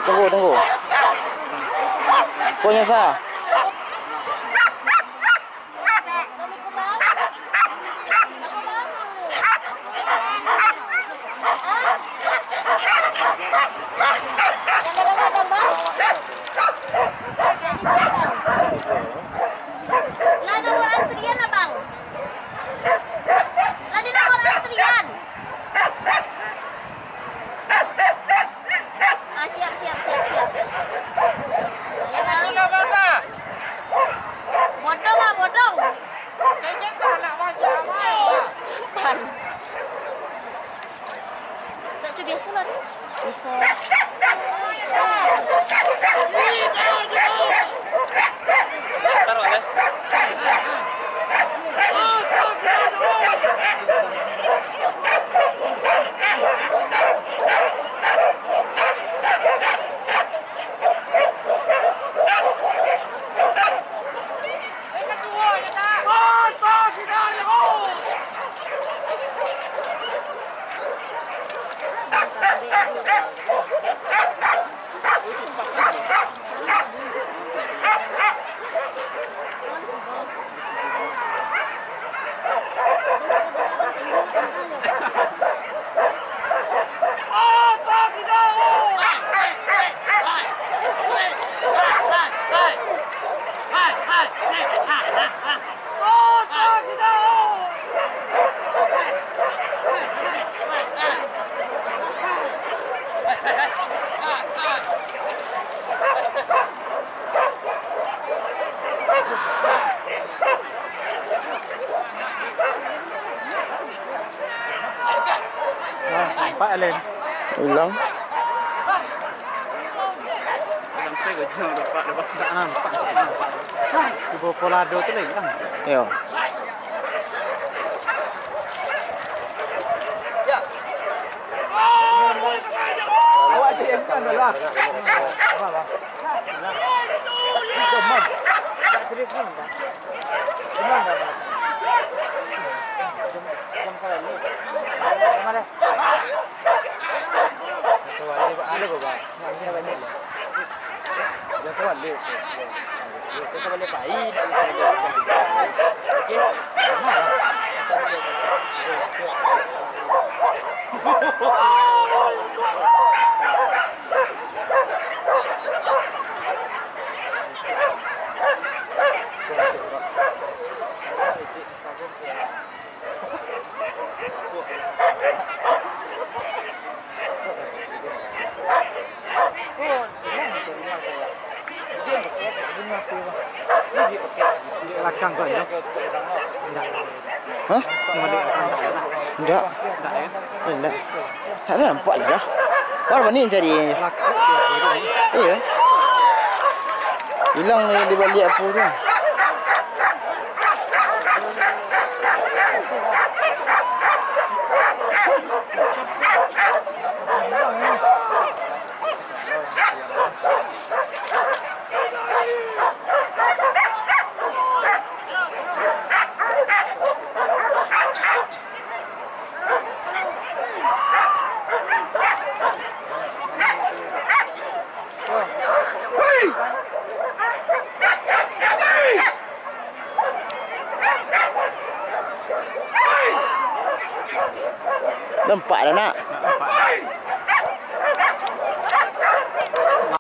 Tunggu. Punya saya. Lah nomor antrian abang. Lah di nomor antrian. Ah siap. Sudah basah. Bodong. Kayaknya tak nak baca amal. Pan. Tak coba biasa lah. Bisa. Taruh deh. Pak Alen. Ulang. Sampai gojong dapat. Tak nampak. Di bawah polado tu lagi kan. Yo. Ya. Awak diamkan dah. Apa? Demam. Tak serius ni dah. Demam dah. Jam salah ni. Mana? Ada ke bang? Ada banyak. Dia soal dia. Dia soal dia baik. Okey. Belakang kau ni. Hah? Enggak. Enggak. Tak nampak dah. Baru ni cari. Iya. Hilang di balik apa tu? Nampak dah nak.